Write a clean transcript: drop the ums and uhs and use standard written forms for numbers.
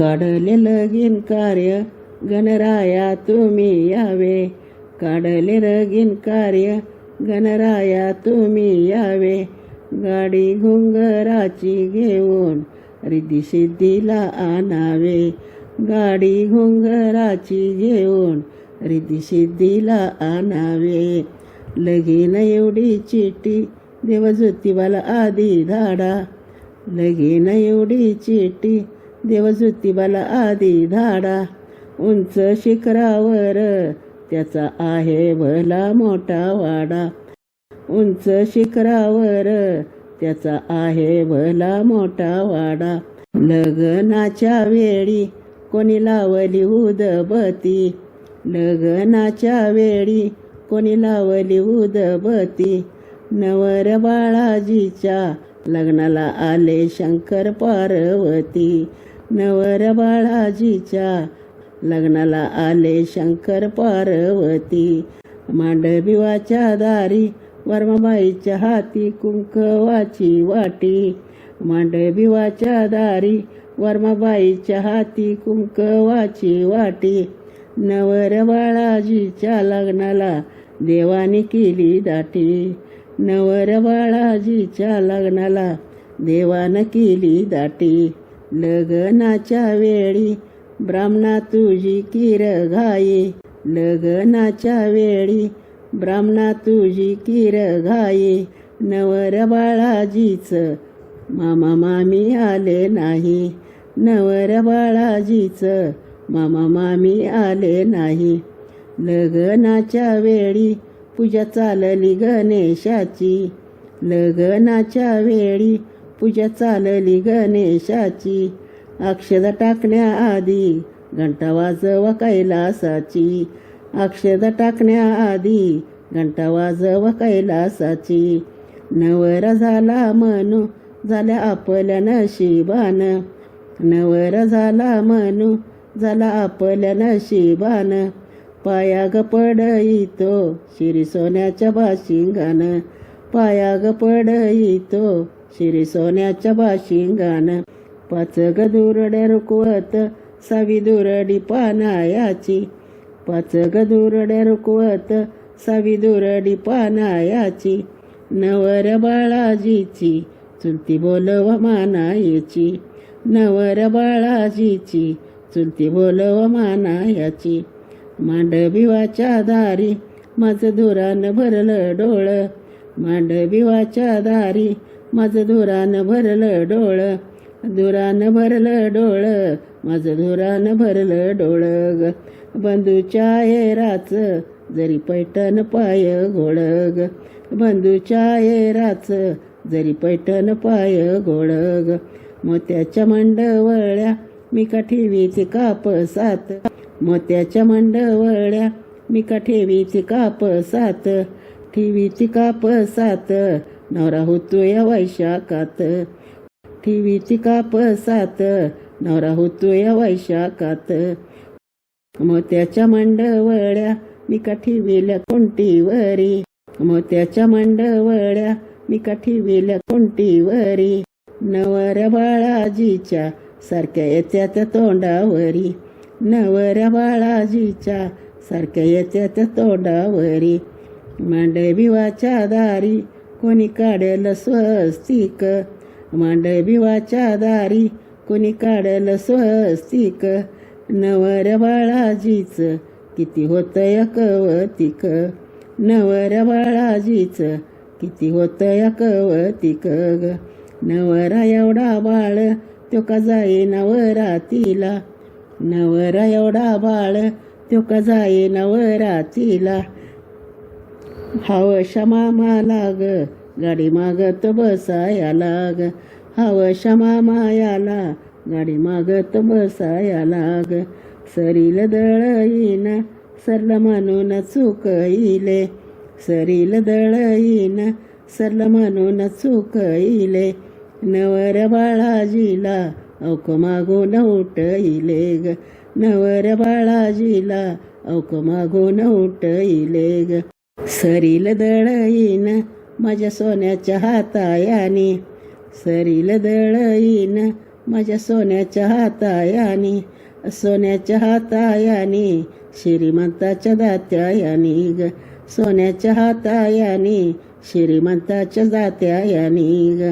काढले लगीन कार्य गणराया तुम्ही यावे, काढले लगीन कार्य गणराया तुम्ही यावे, गाडी घुंगराची घेऊन रिद्धी सिद्धीला आणावे, गाडी घुंगराची घेऊन रिद्धी सिद्धीला आणावे. लगीन एवढी चिठी देव ज्योतिबाला आधी धाडा, लगीन एवढी चिठी देव ज्योतिबाला आधी धाडा, उंच शिखरावर त्याचा आहे भला मोठा वाडा, उंच शिखरावर त्याचा आहे भला मोठा वाडा. लग्नाच्या वेळी कोणी लावली उदबत्ती, लग्नाच्या वेळी कोणी लावली उदबत्ती, नवर बाळाजीच्या लग्नाला आले शंकर पार्वती, नवर बाळाजीच्या लग्नाला आले शंकर पार्वती. मांडविवाच्या दारी वर्माबाईच्या हाती कुंकवाची वाटी, मांडविवाच्या दारी वर्माबाईच्या हाती कुंकवाची वाटी, नवर बाळाजीच्या लग्नाला देवाने केली दाटी, नवर बाळाजीच्या लग्नाला देवानं केली दाटी. लग्नाच्या वेळी ब्राह्मणा तुझी किर घाये, लग्नाच्या वेळी ब्राह्मणा तुझी किर घाये, नवर बाळाजीचं मामा मामी आले नाही, नवर बाळाजीचं मामा मामी आले नाही. लग्नाच्या वेळी पूजा चालली गणेशाची, लग्नाच्या वेळी पूजा चालली गणेशाची, अक्षदा टाकण्याआधी घंटा वाजवा कैलासाची, अक्षदा टाकण्याआधी घंटा वाजवा कैलासाची. नवर झाला म्हणू झाल्या आपल्या नशिबानं, नवर झाला म्हणू झाला आपल्या नशिबानं, पायाग पडईतो शिरी सोन्याच्या बाशिंगानं, पायाग पडईतो शिरी सोन्याच्या बाशिंगानं. पाच ग दुरड्या रुकवत सावी दुरडी पानायाची, पाच ग दुरड्या रुकवत सावी दुरडी पानायाची, नवर बाळाजीची चुलती बोलवा मानायची, नवर बाळाजीची चुलती बोलवा मानायाची. मांडविवाच्या दारी माझं धुरानं भरलं डोळं, मांडविवाच्या दारी माझं धुरानं भरलं डोळं, धुरानं भरलं डोळं माझं धुरानं भरलं डोळं ग. बंधूच्या येराचं जरी पैठण पाय घोळ ग, बंधूच्या येराचं जरी पैठण पाय घोळ ग. मोत्याच्या मंडवळ्या मी का ठेवीचे कापसात, मोत्याच्या मंडवळ्या मी का ठेवीचे कापसात, ठेवीचे कापसात नवरा होतोय वैशाखात, ठेवीचे कापसात नवरा होतोय वैशाखात. मोत्याच्या मंडवळ्या मी का ठेविल्या कोंटीवरी, मोत्याच्या मंडवळ्या मी का ठेविल्या कोंटीवरी, नवऱ्या बाळाजीच्या सारख्या येत्यात तोंडावरी, नवऱ्या बाळाजीच्या सारख्या येत्यात तोंडावरी. मांडविवाच्या दारी कोणी काढलं स्वस्तिक, मांडविवाच्या दारी कोणी काढलं स्वस्तिक, नवऱ्या बाळाजीचं किती होतंय कवतिक, नवऱ्या बाळाजीचं किती होतंय कवतिक ग. नवरा एवढा बाळ तो का जाईना वरातीला, नवरा एवढा बाळ तो का जाईना वरातीला. हवशा मामाला ग गाडी मागत बसायला ग, हवशा मामायाला गाडी मागत बसायला ग. सरील दळईन सरला म्हणून चुकईले, सरील दळईन सरला म्हणून चुकईले, नवर बाळाजीला अवक मागून उठईले ग, नवर बाळाजीला अवक मागून उठईले ग. सरील दळईन माझ्या सोन्याच्या हातायाने, सरील दळईन माझ्या सोन्याच्या हातायानी, सोन्याच्या हातायानी, श्रीमंताच्या दात्यायानी ग, सोन्याच्या हातायानी, श्रीमंताच्या दात्यायानी ग.